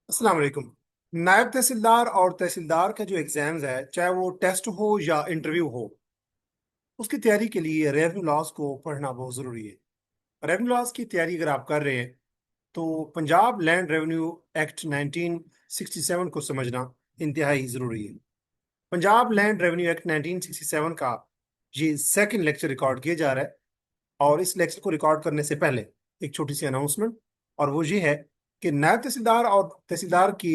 अस्सलाम वालेकुम। नायब तहसीलदार और तहसीलदार का जो एग्जाम्स है, चाहे वो टेस्ट हो या इंटरव्यू हो, उसकी तैयारी के लिए रेवेन्यू लॉज को पढ़ना बहुत ज़रूरी है। रेवेन्यू लॉज की तैयारी अगर आप कर रहे हैं तो पंजाब लैंड रेवेन्यू एक्ट 1967 को समझना इंतहाई ज़रूरी है। पंजाब लैंड रेवेन्यू एक्ट 1967 का ये सेकंड लेक्चर रिकॉर्ड किया जा रहा है। और इस लेक्चर को रिकॉर्ड करने से पहले एक छोटी सी अनाउंसमेंट, और वो ये है कि नायब तहसीलदार और तहसीलदार की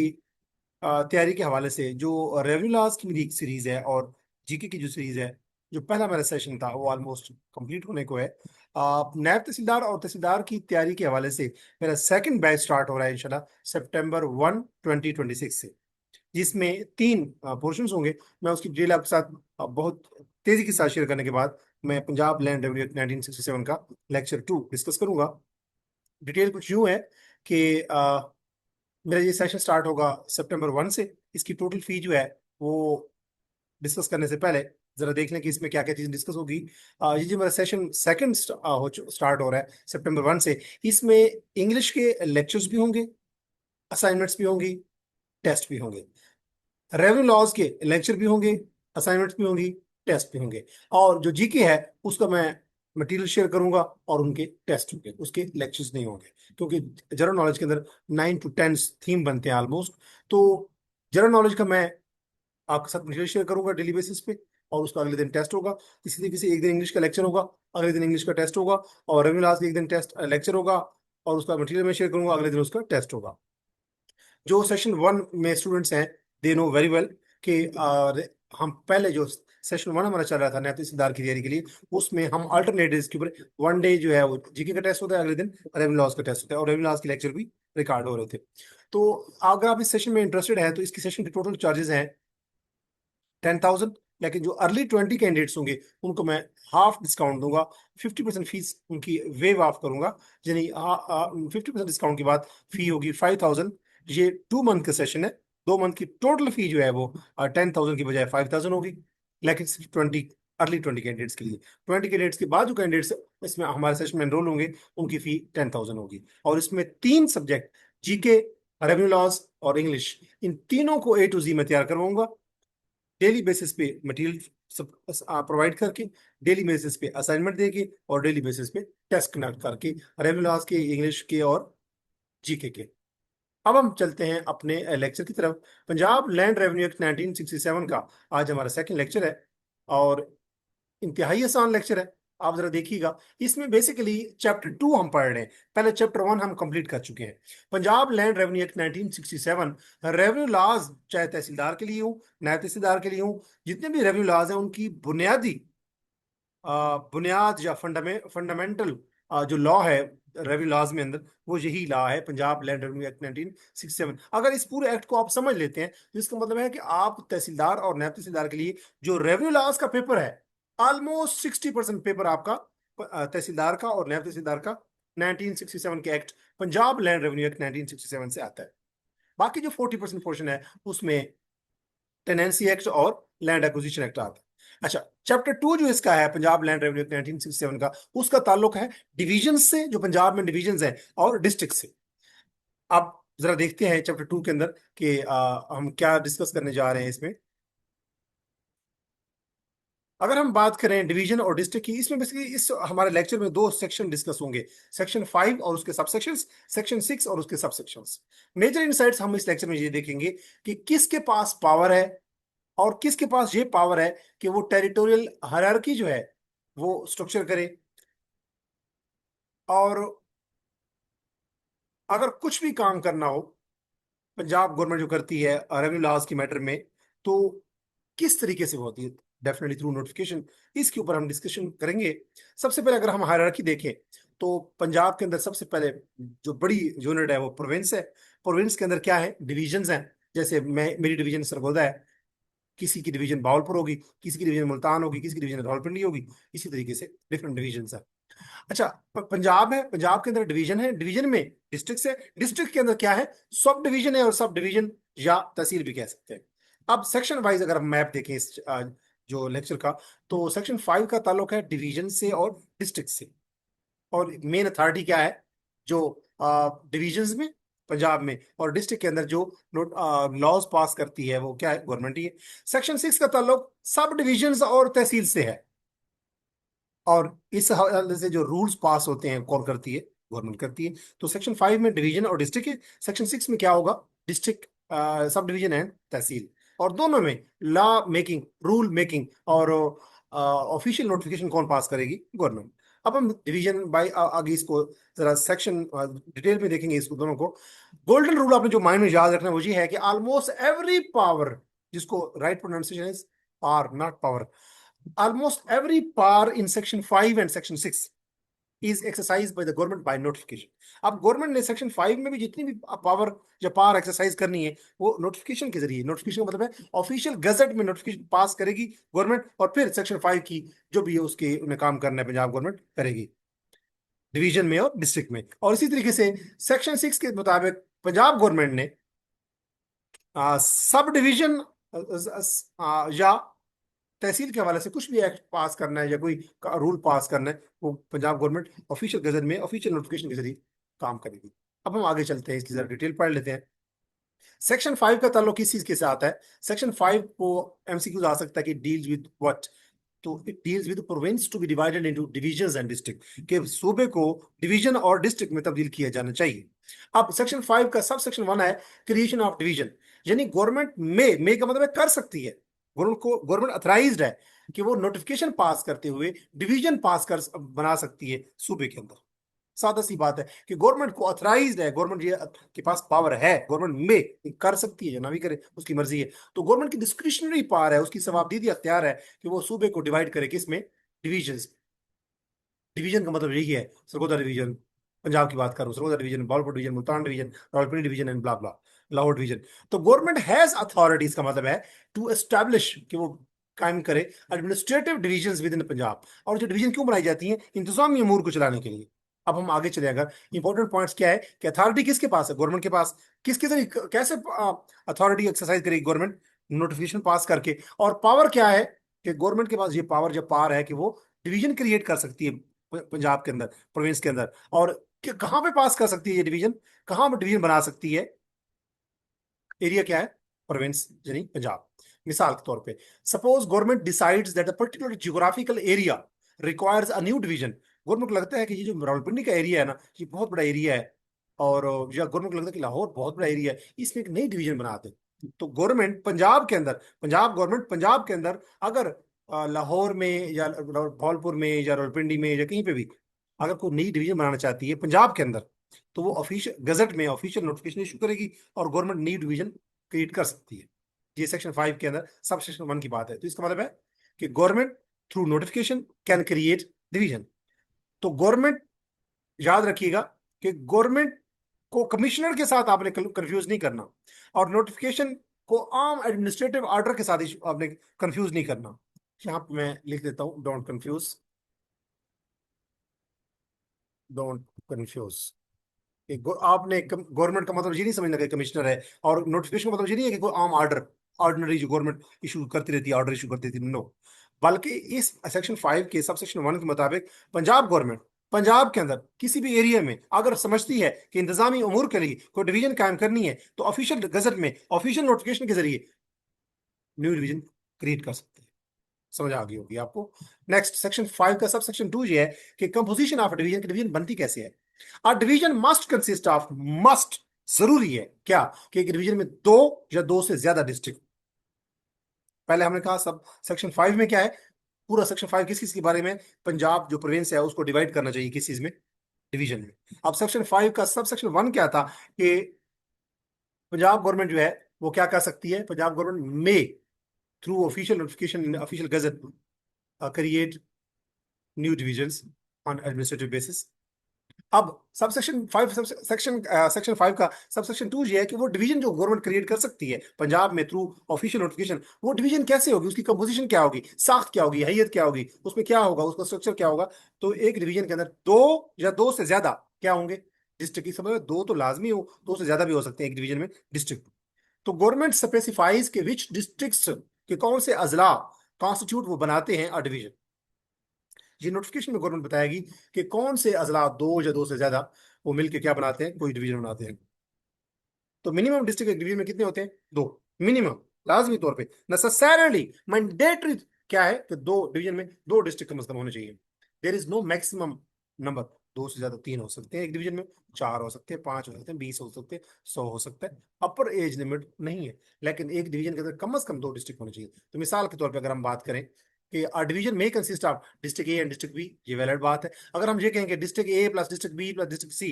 तैयारी के हवाले से जो रेवेन्यू लॉज की मेरी सीरीज है और जीके की जो सीरीज है, जो पहला मेरा सेशन था वो ऑलमोस्ट कंप्लीट होने को है। नायब तहसीलदार और तहसीलदार की तैयारी के हवाले से मेरा सेकंड बैच स्टार्ट हो रहा है इंशाल्लाह सितंबर 1 2026 से, जिसमें तीन पोर्शंस होंगे। मैं उसकी डिटेल आपके साथ बहुत तेजी के साथ शेयर करने के बाद मैं पंजाब लैंड रेवेन्यू 1967 का लेक्चर 2 डिस्कस करूंगा। डिटेल कुछ यूं है कि मेरा ये सेशन स्टार्ट होगा सितंबर 1 से। इसकी टोटल फी जो है वो डिस्कस करने से पहले जरा देख लें कि इसमें क्या क्या चीज़ डिस्कस होगी। ये जो मेरा सेशन सेकंड स्टार्ट हो रहा है सितंबर 1 से, इसमें इंग्लिश के लेक्चर्स भी होंगे, असाइनमेंट्स भी होंगी, टेस्ट भी होंगे। रेवेन्यू लॉज के लेक्चर भी होंगे, असाइनमेंट्स भी होंगी, टेस्ट भी होंगे। और जो जीके है उसका मैं मटेरियल शेयर करूंगा और उनके टेस्ट होंगे, उसके लेक्चर्स नहीं होंगे, क्योंकि जनरल नॉलेज के अंदर 9 to 10 थीम बनते हैं ऑलमोस्ट। तो जनरल नॉलेज का मैं आपके साथ मटेरियल शेयर करूंगा डेली बेसिस पे, और उसका अगले दिन टेस्ट होगा। इसी तरीके से एक दिन इंग्लिश का लेक्चर होगा, अगले दिन इंग्लिश का टेस्ट होगा, और रेवेन्यू लॉज का एक दिन टेस्ट लेक्चर होगा और उसका मटेरियल मैं शेयर करूंगा, अगले दिन उसका टेस्ट होगा। जो सेशन 1 में स्टूडेंट्स हैं, दे नो वेरी वेल कि हम पहले जो सेशन 1 हमारा चल रहा था नैतिक सिद्धार्थ की तैयारी के लिए, उसमें हम अल्टरनेट डेज के ऊपर 1 डे जो है वो जीके का टेस्ट होता है, अगले दिन रेवेन्यू लॉज का टेस्ट होता है, और रेवेन्यू लॉज के लेक्चर भी रिकॉर्ड हो रहे थे। तो अगर आप इस सेशन में इंटरेस्टेड है तो इसकी सेशन के टोटल चार्जेस हैं 10,000। लेकिन जो अर्ली 20 कैंडिडेट्स होंगे उनको मैं हाफ डिस्काउंट दूंगा, 50% फीस उनकी वेव ऑफ करूंगा। यानी 50% डिस्काउंट के बाद फी होगी 5,000। ये 2 मंथ का सेशन है। 2 मंथ की टोटल फी जो है वो 10,000 की बजाय 5,000 होगी, लेकिन सिर्फ 20 कैंडिडेट्स के लिए। 20 कैंडिडेट्स के बाद जो कैंडिडेट्स इसमें हमारे सेशन में एनरोल होंगे उनकी फी 10,000 होगी। और इसमें 3 सब्जेक्ट, जीके, रेवेन्यू लॉस और इंग्लिश, इन तीनों को A to Z में तैयार करवाऊंगा, डेली बेसिस पे मटेरियल सब प्रोवाइड करके, डेली बेसिस पे असाइनमेंट देके, और डेली बेसिस पे टेस्ट कंडक्ट करके, रेवेन्यू लॉस के, इंग्लिश के और जीके के। अब हम चलते हैं अपने लेक्चर की तरफ। पंजाब लैंड रेवेन्यू एक्ट 1967 का आज हमारा सेकंड लेक्चर है, और इंतहाई आसान लेक्चर है। आप जरा देखिएगा, इसमें बेसिकली चैप्टर 2 हम पढ़ रहे हैं, पहले चैप्टर 1 हम कंप्लीट कर चुके हैं। Punjab land revenue act 1967, revenue laws चाहे तहसीलदार के लिए हो, नायब तहसीलदार के लिए हो, जितने भी रेवेन्यू लॉज हैं उनकी बुनियादी बुनियाद या फंडामेंटल जो लॉ है रेवेन्यू लॉज में अंदर, वो यही लॉ है पंजाब लैंड रेवेन्यू एक्ट 1967। अगर इस पूरे एक्ट को आप समझ लेते हैं तो इसका मतलब है कि आप तहसीलदार और नायब तहसीलदार के लिए जो रेवेन्यू लॉज का पेपर है, ऑलमोस्ट 60% पेपर आपका तहसीलदार का और नायब तहसीलदार का 1967 के act, Punjab land revenue act 1967 से आता है। बाकी जो 40% पोर्शन है उसमें टेनेंसी एक्ट और लैंड एक्विजिशन एक्ट आता है। अच्छा, चैप्टर 2 जो इसका है पंजाब लैंड रेवेन्यू 1967 का, उसका ताल्लुक है डिवीजन से, जो पंजाब में डिवीजन है, और डिस्ट्रिक्ट से। अब जरा देखते हैं चैप्टर 2 के अंदर कि हम क्या डिस्कस करने जा रहे हैं इसमें। अगर हम बात करें डिवीजन और डिस्ट्रिक्ट की, इसमें बेसिकली इस हमारे लेक्चर में 2 सेक्शन डिस्कस होंगे, सेक्शन 5 और उसके सबसेक्शंस, सेक्शन 6 और उसके सबसेक्शंस। मेजर इनसाइट्स हम इस लेक्चर में ये देखेंगे कि किसके पास पावर है और किसके पास ये पावर है कि वो टेरिटोरियल हायरार्की जो है वो स्ट्रक्चर करे। और अगर कुछ भी काम करना हो, पंजाब गवर्नमेंट जो करती है रेवेन्यू लॉज की मैटर में, तो किस तरीके से होती है, डेफिनेटली थ्रू नोटिफिकेशन। इसके ऊपर हम डिस्कशन करेंगे। सबसे पहले अगर हम हायरार्की देखें तो पंजाब के अंदर सबसे पहले जो बड़ी यूनिट है वो प्रोविंस है। प्रोविंस के अंदर क्या है, डिवीजन हैं। जैसे मैं, मेरी डिवीजन सरगोदा है, किसी की डिवीजन बावलपुर होगी, किसी की डिवीजन मुल्तान होगी, किसी की डिवीजन रावलपिंडी होगी। इसी तरीके से डिफरेंट डिवीजन है। अच्छा, पंजाब है, पंजाब के अंदर डिवीजन है, डिवीजन में डिस्ट्रिक्ट है, डिस्ट्रिक्ट के अंदर क्या है, सब डिवीजन है, और सब डिवीजन या तहसील भी कह सकते हैं। अब सेक्शन वाइज अगर हम मैप देखें इस जो लेक्चर का, तो सेक्शन 5 का ताल्लुक है डिवीजन से और डिस्ट्रिक्ट से। और मेन अथॉरिटी क्या है जो डिवीजन में पंजाब में, और डिस्ट्रिक्ट के अंदर जो लॉज पास करती है वो क्या है, गवर्नमेंट ही है। सेक्शन 6 का ताल्लुक सब डिविजन्स और तहसील से है, और इस हवाले से जो रूल्स पास होते हैं कौन करती है, गवर्नमेंट करती है। तो सेक्शन 5 में डिवीजन और डिस्ट्रिक्ट है, सेक्शन 6 में क्या होगा, डिस्ट्रिक्ट, सब डिवीजन एंड तहसील। और दोनों में लॉ मेकिंग, रूल मेकिंग और ऑफिशियल नोटिफिकेशन कौन पास करेगी, गवर्नमेंट। अब हम डिवीजन बाय आगे इसको जरा सेक्शन डिटेल में देखेंगे इसको दोनों को। गोल्डन रूल आपने जो माइंड में याद रखना है वो ये है कि ऑलमोस्ट एवरी पावर, जिसको right pronunciation is power not power, almost every power in section 5 and section 6 is exercised by the government by notification। अब गवर्नमेंट ने सेक्शन 5 में भी जितनी भी पावर या पावर एक्सरसाइज करनी है वो नोटिफिकेशन के जरिए, नोटिफिकेशन का मतलब है ऑफिशियल गजट में नोटिफिकेशन पास करेगी गवर्नमेंट, और फिर सेक्शन 5 की जो भी है उसके उन्हें काम करना है पंजाब गवर्नमेंट करेगी डिवीजन में और डिस्ट्रिक्ट में। और इसी तरीके से सेक्शन 6 के मुताबिक पंजाब गवर्नमेंट ने सब डिवीजन या तहसील के हवाले से कुछ भी एक्ट पास करना है या कोई रूल पास करना है, वो पंजाब गवर्नमेंट ऑफिशियल गजट में ऑफिशियल नोटिफिकेशन के जरिए काम करेगी। अब हम आगे चलते हैं, इसकी जरा डिटेल पढ़ लेते हैं। सेक्शन 5 का ताल्लुक किस चीज के साथ है, सेक्शन 5 को एमसीक्यूज आ सकता है कि डील्स विद व्हाट, तो it deals with province to be divided into divisions and district, के सूबे को डिवीजन और डिस्ट्रिक्ट में तब्दील किया जाना चाहिए। अब सेक्शन 5 का सब सेक्शन 1 है क्रिएशन ऑफ डिवीजन, यानी गवर्नमेंट में का मतलब है कर सकती है, गवर्नमेंट अथराइज्ड है कि वो नोटिफिकेशन पास करते हुए डिवीजन पास कर बना सकती है सूबे के अंदर। सादा सी बात है कि गवर्नमेंट को ऑथराइज्ड है, गवर्नमेंट ये के पास पावर है, गवर्नमेंट में कर सकती है या ना भी करे उसकी मर्जी है। तो गवर्नमेंट की डिस्क्रिशनरी पावर है, उसकी सवाबदीदी अख्तियार है कि वो सूबे को डिवाइड करे किस में, डिवीजन। डिवीजन का मतलब यही है, सरगोदा डिवीजन, पंजाब की बात करूं Sargodha division, Bahawalpur division, Multan division, Rawalpindi division and blah blah, Lahore division. तो गवर्नमेंट हैज अथॉरिटीज का मतलब है टू एस्टैब्लिश, कि वो कायम करे administrative division with in Punjab. और जो डिवीजन क्यों बनाई जाती हैं, इंतजामी अमूर को चलाने के लिए। अब हम आगे चले, अगर इंपॉर्टेंट पॉइंट्स क्या है कि अथॉरिटी किसके पास है, गवर्नमेंट के पास। किसके जरिए, कैसे अथॉरिटी एक्सरसाइज करेगी गवर्नमेंट, नोटिफिकेशन पास करके। और पावर क्या है कि गवर्नमेंट के पास ये पावर, जब पावर है कि वो डिवीजन क्रिएट कर सकती है पंजाब के अंदर, प्रोविंस के अंदर। और कहां पे पास कर सकती है ये डिवीजन, कहां पे डिवीजन बना सकती है, एरिया क्या है, प्रोविंस यानी पंजाब। मिसाल के तौर पे, suppose government decides that a particular geographical area requires a new division. Government को लगता है कि ये जो रावलपिंडी का एरिया है ना, ये बहुत बड़ा एरिया है, और या गवर्नमेंट को लगता है कि लाहौर बहुत बड़ा एरिया है, इसमें एक नई डिवीजन बनाते हैं। तो गवर्नमेंट पंजाब के अंदर, पंजाब गवर्नमेंट पंजाब के अंदर अगर लाहौर में या भावलपुर में या रावलपिंडी में या कहीं पे भी अगर कोई नई डिवीजन बनाना चाहती है पंजाब के अंदर, तो वो ऑफिशियल गजट में ऑफिशियल नोटिफिकेशन इशू करेगी और गवर्नमेंट नई डिवीजन क्रिएट कर सकती है। ये सेक्शन 5 के अंदर सब सेक्शन 1 की बात है। तो इसका मतलब है कि government through notification can create division. तो गवर्नमेंट, याद रखिएगा कि गवर्नमेंट को कमिश्नर के साथ आपने कंफ्यूज नहीं करना, और नोटिफिकेशन को आम एडमिनिस्ट्रेटिव ऑर्डर के साथ आपने कंफ्यूज नहीं करना। यहां पे मैं लिख देता हूं, डोंट कंफ्यूज, डोंट कंफ्यूज। आपने गवर्नमेंट का मतलब ये नहीं समझना कि कमिश्नर है, और नोटिफिकेशन का मतलब ये नहीं है कि कोई आम ऑर्डर, ऑर्डिनरी जो गवर्नमेंट इशू करती रहती है, ऑर्डर इशू करती रहती है, नो। बल्कि इस सेक्शन 5 के सब सेक्शन 1 के मुताबिक पंजाब गवर्नमेंट पंजाब के अंदर किसी भी एरिया में अगर समझती है कि इंतजामी उमूर के लिए कोई डिवीजन कायम करनी है, तो ऑफिशियल गजट में ऑफिशियल नोटिफिकेशन के जरिए न्यू डिवीजन क्रिएट कर सकते हैं। समझ आ गई होगी आपको। नेक्स्ट, सेक्शन 5 का सब सेक्शन 2 ये है कि कंपोजिशन ऑफ डिवीजन, की डिवीजन बनती कैसे है। A division must consist of, must जरूरी है क्या, कि एक डिवीजन में दो या दो से ज्यादा डिस्ट्रिक्ट। पहले हमने कहा सब सेक्शन 5 में क्या है, पूरा सेक्शन 5 किस किस के बारे में, पंजाब जो प्रोविंस है उसको डिवाइड करना चाहिए किस चीज में, डिवीजन में। अब सेक्शन 5 का सब सेक्शन 1 क्या था कि पंजाब गवर्नमेंट जो है वो क्या कर सकती है, पंजाब गवर्नमेंट में through official notification official gazette create new divisions on administrative basis. अब सबसेक्शन 5, सेक्शन सेक्शन 5 का सबसेक्शन 2 ये है कि वो डिवीजन जो गवर्नमेंट क्रिएट कर सकती है पंजाब में थ्रू ऑफिशियल नोटिफिकेशन, वो डिवीजन कैसे होगी, उसकी कंपोजिशन क्या होगी, साख्त क्या होगी, हैयत क्या होगी, उसमें क्या होगा, उसका स्ट्रक्चर क्या होगा। तो एक डिवीजन के अंदर दो या दो से ज्यादा क्या होंगे, डिस्ट्रिक्ट की समझ में, दो तो लाजमी हो, दो से ज्यादा भी हो सकते हैं एक डिवीजन में डिस्ट्रिक्ट। तो गवर्नमेंट स्पेसिफाइज के विच डिस्ट्रिक्ट्स के कौन से अजला कॉन्स्टिट्यूट वो बनाते हैं अ डिवीजन। ये नोटिफिकेशन में गवर्नमेंट बताएगी कि कौन से अजला, दो या दो से ज्यादा, वो मिलकर क्या बनाते हैं, कोई डिवीजन बनाते हैं। तो मिनिमम डिस्ट्रिक्ट एक डिवीजन में कितने होते हैं? दो, मिनिमम, लाजमी तौर पे, नेसेसरली, मैंडेटरी क्या है कि दो डिवीजन में दो डिस्ट्रिक्ट कम से कम होने चाहिए। There is no maximum number, दो से ज्यादा तीन हो सकते हैं एक डिवीजन में, चार हो सकते हैं, पांच हो सकते हैं, 20 हो सकते हैं, 100 हो सकता है, अपर एज लिमिट नहीं है। लेकिन एक डिवीजन के अंदर कम से कम दो डिस्ट्रिक्ट होने चाहिए। तो मिसाल के तौर पर अगर हम बात करें कि डिवीजन में consist of district A and district B, ये वैलिड बात है। अगर हम ये कहेंगे district A plus district B plus district C,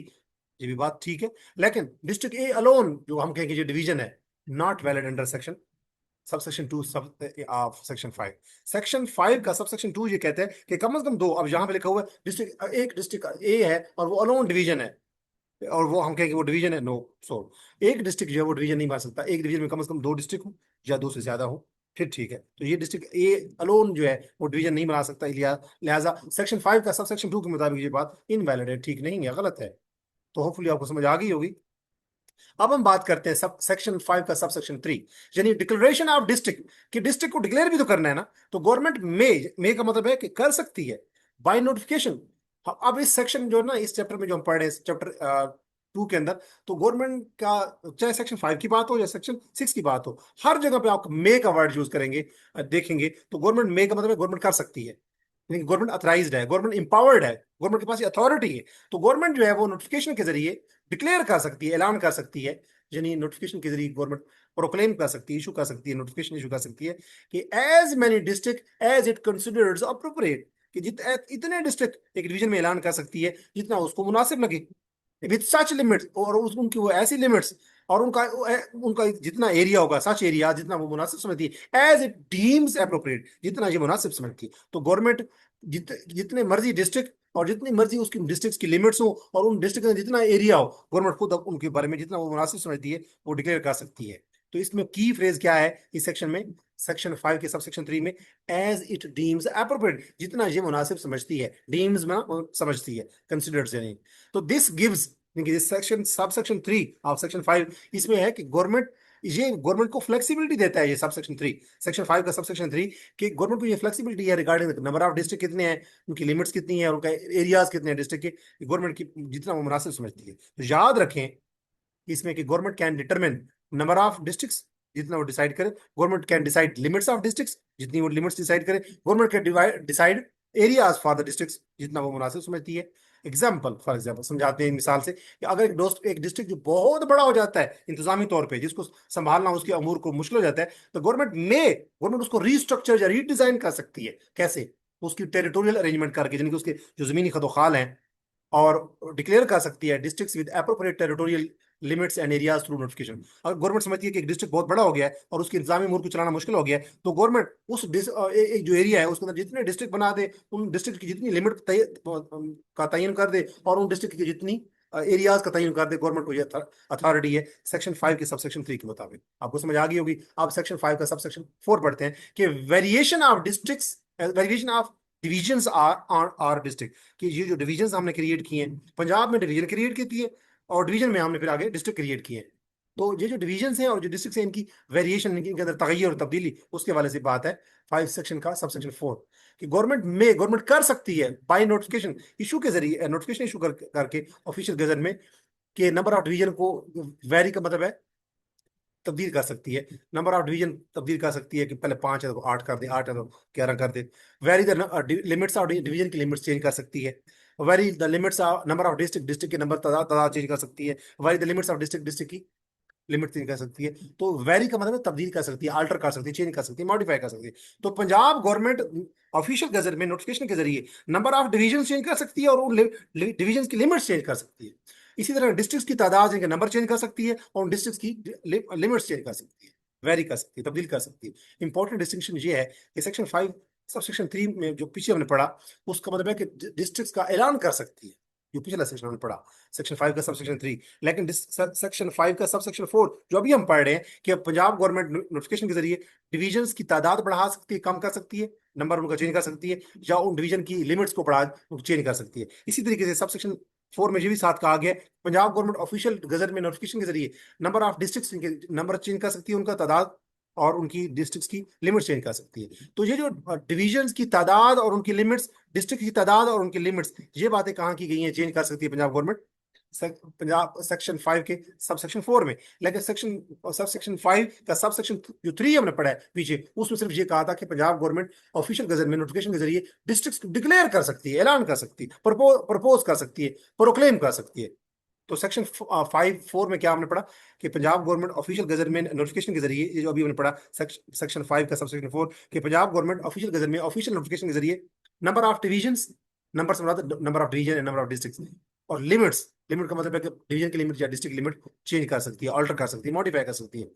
ये भी बात ठीक है। लेकिन डिस्ट्रिक्ट ए अलोन जो हम कहेंगे जो डिवीजन है, not valid under section subsection two sub of section five. Section five का सबसेक्शन टू ये कहते हैं कि कम से कम दो, अब यहां पे लिखा हुआ है डिस्ट्रिक्ट, एक डिस्ट्रिक्ट ए है और वो अलोन डिवीजन है, और वो हम कहेंगे वो डिवीजन है, नो। सो एक डिस्ट्रिक्ट जो है वो डिवीजन नहीं बना सकता, एक डिवीजन में कम से कम दो डिस्ट्रिक्ट हो या दो से ज्यादा हो, फिर ठीक है। तो ये डिस्ट्रिक्ट ए अलोन जो है वो डिवीजन नहीं बना सकता, लिहाजा सेक्शन फाइव का सब सेक्शन टू के मुताबिक ये बात इनवैलिड है, ठीक नहीं है, गलत है। तो होपफुली आपको समझ आ गई होगी। अब हम बात करते हैं सब सेक्शन फाइव का सब सेक्शन थ्री, यानी डिक्लेरेशन ऑफ डिस्ट्रिक्ट, कि डिस्ट्रिक्ट को डिक्लेयर भी तो करना है ना। तो गवर्नमेंट मे का मतलब है कि कर सकती है बाय नोटिफिकेशन। अब इस सेक्शन जो है ना, इस चैप्टर में जो हम पढ़ रहे हैं चैप्टर टू के अंदर, तो गवर्नमेंट का चाहे सेक्शन फाइव की बात हो या सेक्शन सिक्स की बात हो, हर जगह पे आप मे का वर्ड यूज करेंगे, देखेंगे तो गवर्नमेंट मे का मतलब है गवर्नमेंट कर सकती है, गवर्नमेंट अथराइज्ड है, गवर्नमेंट इंपावर्ड है, गवर्नमेंट के पास अथॉरिटी है। तो गवर्नमेंट जो है वो नोटिफिकेशन के जरिए डिक्लेयर कर सकती है, ऐलान कर सकती है, यानी नोटिफिकेशन के जरिए गवर्नमेंट प्रोक्लेम कर सकती है, इशू कर सकती है, नोटिफिकेशन इशू कर सकती है कि as many district as it considers appropriate, कि इतने डिस्ट्रिक्ट एक डिवीजन में ऐलान कर सकती है जितना उसको मुनासिब लगे, विद सच लिमिट्स, और उनकी वो ऐसी लिमिट्स, और उनका उनका जितना एरिया होगा, सच एरिया जितना वो मुनासिब समझती है, एज इट डीम्स अप्रोप्रिएट, जितना ये मुनासिब समझती है। तो गवर्नमेंट जितने मर्जी डिस्ट्रिक्ट और जितनी मर्जी उसकी डिस्ट्रिक्ट की लिमिट्स हो और उन डिस्ट्रिक्ट का जितना एरिया हो, गवर्नमेंट खुद उनके बारे में जितना वो मुनासिब समझती है वो डिक्लेयर कर सकती है। तो इसमें की फ्रेज क्या है इस सेक्शन में, सेक्शन फाइव के सब सेक्शन थ्री में, एज इट डीम्स अप्रोप्रिएट, जितना ये मुनासिब समझती है, डीम्स में समझती है, कंसिडर्स यानी। तो this gives, this section sub section three of section five, इसमें है कि गवर्नमेंट, ये गवर्नमेंट को फ्लेक्सिबिलिटी देता है, ये sub section three, section five का सब सेक्शन थ्री, कि गवर्नमेंट को ये फ्लेक्सिबिलिटी है रिगार्डिंग नंबर ऑफ डिस्ट्रिक्ट कितने हैं, उनकी लिमिट्स कितनी है, उनका एरियाज कितने हैं डिस्ट्रिक्ट के, गवर्नमेंट की जितना वो मुनासिब समझती है। तो याद रखें इसमें कि government can determine number of districts, जितना वो डिसाइड करे, government can decide limits of districts, जितनी वो लिमिट्स डिसाइड करे, government can decide areas for the districts, जितना वो मुनासिब समझती है। एग्जाम्पल, फॉर एग्जाम्पल समझाते हैं मिसाल से, कि अगर एक दोस्त एक डिस्ट्रिक्ट जो बहुत बड़ा हो जाता है इंतजामी तौर पे, जिसको संभालना उसके अमूर को मुश्किल हो जाता है, तो गवर्नमेंट उसको रीस्ट्रक्चर या रीडिजाइन कर सकती है। कैसे? उसकी टेरिटोरियल अरेंजमेंट करके, यानी कि उसके जो जमीनी खदोखाल हैं, और डिक्लेयर कर सकती है districts with appropriate territorial limits and areas through notification. अगर गवर्नमेंट समझती है कि एक डिस्ट्रिक्ट बहुत बड़ा हो गया है और उसकी इंतजामी अमूर को चलाना मुश्किल हो गया है, तो गवर्नमेंट उस एक जो एरिया है उसके अंदर जितने डिस्ट्रिक्ट बना दे, उन डिस्ट्रिक्ट की जितनी लिमिट का तयन कर दे, और उन डिस्ट्रिक्ट की जितनी एरियाज का तयन कर दे, गवर्नमेंट को यह अथॉरिटी है सेक्शन फाइव के सब सेक्शन थ्री के मुताबिक। आपको समझ आ गई होगी। आप सेक्शन फाइव का सब सेक्शन फोर पढ़ते हैं कि variation of districts, variation of divisions or district, कि ये जो डिवीजन हमने क्रिएट किए हैं, पंजाब में डिवीजन क्रिएट की है और डिवीजन में हमने फिर आगे डिस्ट्रिक्ट क्रिएट किए हैं। तो ये जो डिवीजन हैं और जो डिस्ट्रिक्ट हैं, इनकी वेरिएशन, इनके अंदर तगय्युर और तब्दीली, उसके वाले से बात है फाइव सेक्शन का सब सेक्शन फोर, कि गवर्नमेंट कर सकती है बाय नोटिफिकेशन इशू के जरिए, नोटिफिकेशन इशू करके ऑफिशियल गजट में, कि नंबर ऑफ डिवीजन को वेरी का मतलब है तब्दील कर सकती है, नंबर ऑफ डिवीजन तब्दील कर सकती है, कि पहले पांच है तो आठ कर दे, आठ है तो 11 कर दे। Vary the limits of division की लिमिट्स चेंज कर सकती है। Vary the limits of number of district के नंबर तादाद चेंज कर सकती है। Vary the limits of district की लिमिट चेंज कर सकती है। तो वेरी का मतलब है तब्दील कर सकती है, अल्टर कर सकती है, चेंज कर सकती है, मॉडिफाई कर सकती है। तो पंजाब गवर्नमेंट ऑफिशियल गजट में नोटिफिकेशन के जरिए नंबर ऑफ डिवीजन चेंज कर सकती है और उन डिवीजन की लिमिट चेंज कर सकती है। इसी तरह डिस्ट्रिक्ट की तादाद, जिनके नंबर चेंज कर सकती है, और उन डिस्ट्रिक्ट की लिमिट्स चेंज कर सकती है, वेरी कर सकती है, तब्दील कर सकती है। इंपॉर्टेंट डिस्टिंक्शन ये है कि section five sub section three में जो पीछे हमने पढ़ा, उसका मतलब है कि डिस्ट्रिक्ट का ऐलान कर सकती है, जो पिछला सेक्शन हमने पढ़ा सेक्शन फाइव का सब सेक्शन थ्री। लेकिन सेक्शन फाइव का सब सेक्शन फोर जो अभी हम पढ़ रहे हैं, कि पंजाब गवर्नमेंट नोटिफिकेशन के जरिए डिवीजन की तादाद बढ़ा सकती है, कम कर सकती है, नंबर उनका चेंज कर सकती है, या उन डिवीजन की लिमिट्स को बढ़ा चेंज कर सकती है। इसी तरीके से सब सेक्शन फोर में ये भी साथ कहा गया, पंजाब गवर्नमेंट ऑफिशियल गजट में नोटिफिकेशन के जरिए number of district number change कर सकती है, उनका तादाद और उनकी डिस्ट्रिक्ट्स की लिमिट चेंज कर सकती है। तो ये जो डिवीजन की तादाद और उनकी लिमिट्स, डिस्ट्रिक्ट की तादाद और उनकी लिमिट्स, ये बातें कहाँ की गई हैं, चेंज कर सकती है पंजाब गवर्नमेंट पंजाब सेक्शन 5 के सब सेक्शन 4 में। लेकिन सब सेक्शन 5 का सब सेक्शन जो 3 हमने पढ़ा है पीछे, उसमें सिर्फ ये कहा था कि पंजाब गवर्नमेंट ऑफिशियल गजट में नोटिफिकेशन के जरिए डिस्ट्रिक्ट डिक्लेयर कर सकती है, ऐलान कर सकती है, प्रपोज कर सकती है, प्रोक्लेम कर सकती है। तो सेक्शन 5(4) में क्या हमने पढ़ा कि पंजाब गवर्नमेंट ऑफिशियल गजट में नोटिफिकेशन के जरिए, ये जो अभी हमने पढ़ा सेक्शन 5 का सब सेक्शन 4, कि पंजाब गवर्नमेंट ऑफिशियल गजट में ऑफिशियल नोटिफिकेशन के जरिए नंबर ऑफ डिवीजन, नंबर से मतलब number of division and number of district, और लिमिट्स, लिमिट का मतलब है कि डिवीजन की लिमिट या डिस्ट्रिक्ट लिमिट चेंज कर सकती है, ऑल्टर कर सकती है, मॉडिफाई कर सकती है।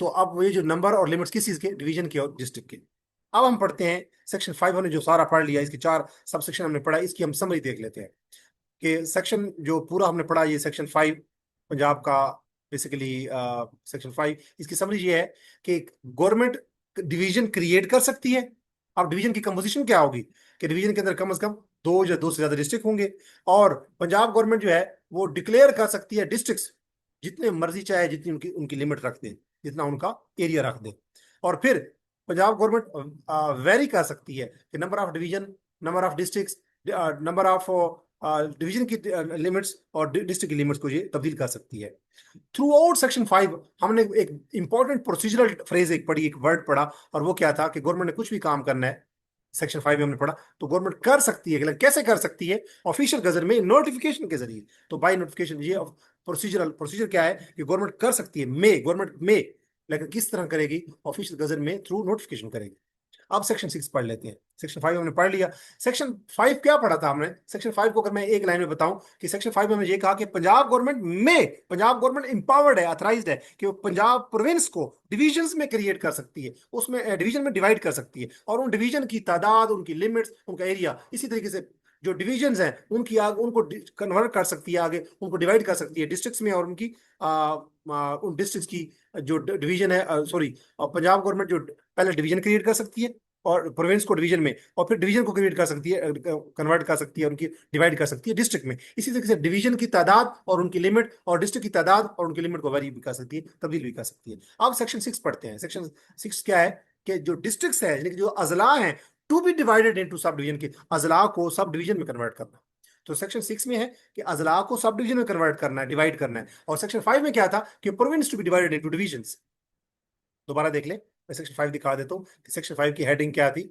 तो अब ये जो नंबर और लिमिट्स किस चीज के, डिवीजन के और डिस्ट्रिक्ट के। अब हम पढ़ते हैं सेक्शन 5, हमने जो सारा पढ़ लिया, इसके 4 सब सेक्शन हमने पढ़ा, इसकी हम समरी देख लेते हैं। कि सेक्शन जो पूरा हमने पढ़ा, ये सेक्शन 5 पंजाब का बेसिकली सेक्शन 5, इसकी समरी ये है कि गवर्नमेंट डिवीजन क्रिएट कर सकती है। अब डिवीजन की कंपोजिशन क्या होगी कि डिवीजन के अंदर कम से कम 2 या 2 से ज्यादा डिस्ट्रिक्ट होंगे, और पंजाब गवर्नमेंट जो है वो डिक्लेयर कर सकती है डिस्ट्रिक्ट जितने मर्जी चाहे, जितनी उनकी उनकी लिमिट रख दे, जितना उनका एरिया रख दे। और फिर पंजाब गवर्नमेंट वेरी कर सकती है कि number of division, number of district, number of division की लिमिट्स और डिस्ट्रिक्ट की लिमिट्स को ये तब्दील कर सकती है। थ्रू आउट सेक्शन 5 हमने एक इंपॉर्टेंट प्रोसीजरल फ्रेज एक पढ़ी, एक वर्ड पढ़ा, और वो क्या था कि गवर्नमेंट ने कुछ भी काम करना है, सेक्शन 5 में हमने पढ़ा, तो गवर्नमेंट कर सकती है। लेकिन कैसे कर सकती है? ऑफिशियल गजट में नोटिफिकेशन के जरिए। तो बाय नोटिफिकेशन, ये प्रोसीजर क्या है कि गवर्नमेंट कर सकती है, गवर्नमेंट में, लेकिन किस तरह करेगी? ऑफिशियल गजट में थ्रू नोटिफिकेशन करेगी। अब सेक्शन 6 पढ़ लेते हैं। सेक्शन 5 हमने पढ़ लिया। सेक्शन 5 क्या पढ़ा था हमने? सेक्शन 5 को अगर मैं एक लाइन में बताऊं कि सेक्शन 5 में हमने ये कहा कि पंजाब गवर्नमेंट इंपावर्ड है, अथराइज्ड है कि वो पंजाब प्रोविंस को डिविजन्स में क्रिएट कर सकती है, उसमें डिवीजन में डिवाइड कर सकती है, और उन डिवीजन की तादाद, उनकी लिमिट्स, उनका एरिया, इसी तरीके से जो डिविजन्स हैं उनकी आगे उनको कन्वर्ट कर सकती है, आगे उनको डिवाइड कर सकती है डिस्ट्रिक्ट्स में, और उनकी उन डिस्ट्रिक्ट्स की जो डिवीजन है, सॉरी, पंजाब गवर्नमेंट जो पहले डिवीजन क्रिएट कर सकती है और प्रोविंस को डिवीजन में, और फिर डिवीजन को क्रिएट कर सकती है, कन्वर्ट कर सकती है, उनकी डिवाइड कर सकती है डिस्ट्रिक्ट में। इसी तरीके से डिवीजन की तादाद और उनकी लिमिट, और डिस्ट्रिक्ट की तादाद और उनकी लिमिट को वेरी भी कर सकती है, तब्दील भी कर सकती है। अब सेक्शन 6 पढ़ते हैं। सेक्शन 6 क्या है कि जो डिस्ट्रिक्ट्स है, यानी कि जो अजला हैं, to be divided into sub division, के अजला को सब डिवीजन में कन्वर्ट करना। तो सेक्शन 6 में है कि अजला को सब डिवीजन में कन्वर्ट करना है, डिवाइड करना है। और सेक्शन 5 में क्या था कि province to be divided into divisions. दोबारा देख ले, मैं सेक्शन 5 दिखा देता हूँ कि सेक्शन 5 की हेडिंग क्या थी।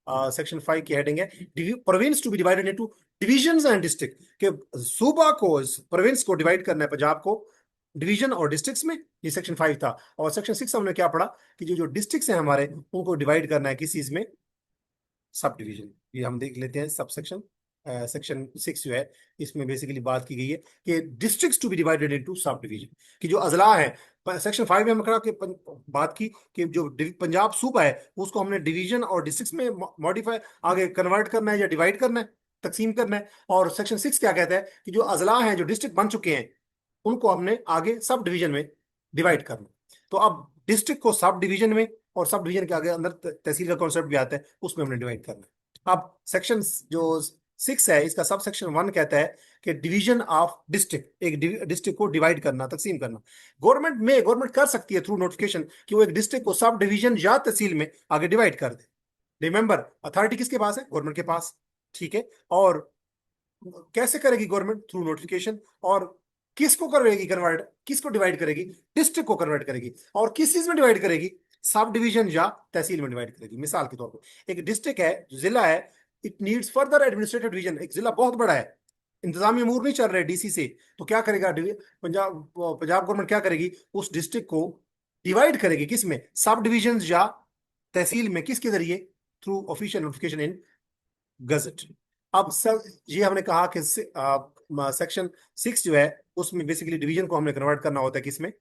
सेक्शन 5 की हेडिंग है province to be divided into divisions and district, के सूबा को, प्रोविंस को डिवाइड करना है, पंजाब को डिवीजन और डिस्ट्रिक्ट्स में। ये सेक्शन 5 था। और सेक्शन 6 हमने क्या पढ़ा कि जो जो डिस्ट्रिक्ट्स हैं हमारे, उनको डिवाइड करना है किस चीज में? Sub division. ये हम देख लेते हैं सब सेक्शन। सेक्शन 6 जो है, इसमें बेसिकली बात की गई है कि districts to be divided into sub division, कि जो अजला है। सेक्शन 5 में हमने कहा कि बात की कि जो पंजाब सूबा है उसको हमने डिवीजन और डिस्ट्रिक्ट्स में मॉडिफाई, आगे कन्वर्ट करना है या डिवाइड करना है, तकसीम करना है। और सेक्शन 6 क्या कहता है कि जो अजला हैं, जो डिस्ट्रिक्ट बन चुके हैं, उनको हमने आगे सब डिवीजन में डिवाइड करना। तो अब डिस्ट्रिक्ट को सब डिवीजन में, और सब डिवीजन के आगे अंदर तहसील का कॉन्सेप्ट भी आता है, उसमें हमने डिवाइड करना है। अब सेक्शन जो 6 है, इसका सब सेक्शन 1 कहता है कि डिवीजन ऑफ डिस्ट्रिक्ट, एक डिस्ट्रिक्ट को डिवाइड करना, तकसीम करना। गवर्नमेंट कर सकती है थ्रू नोटिफिकेशन कि वो एक डिस्ट्रिक्ट को सब डिवीजन या तहसील में आगे डिवाइड कर दे। रिमेंबर, अथॉरिटी किसके पास है? गवर्नमेंट के पास। ठीक है। और कैसे करेगी गवर्नमेंट? Through notification. और किसको करेगी कन्वर्ट? किसको डिवाइड करेगी? डिस्ट्रिक्ट को कन्वर्ट करेगी। और किस चीज में डिवाइड करेगी? सब डिवीजन या तहसील में डिवाइड करेगी। मिसाल के तौर पर एक डिस्ट्रिक्ट है, जो जिला है, it needs further administrative division. एक जिला बहुत बड़ा है, इंतजामी अमूर नहीं चल रहे डीसी से, तो क्या करेगा पंजाब गवर्नमेंट क्या करेगी? उस डिस्ट्रिक्ट को डिवाइड करेगी किस में? सब डिवीजन या तहसील में। किसके जरिए? थ्रू ऑफिशियल नोटिफिकेशन इन गजट। अब सर, ये हमने कहा कि सेक्शन 6 जो है, उसमें बेसिकली डिवीजन को हमने कन्वर्ट करना होता है किसमें?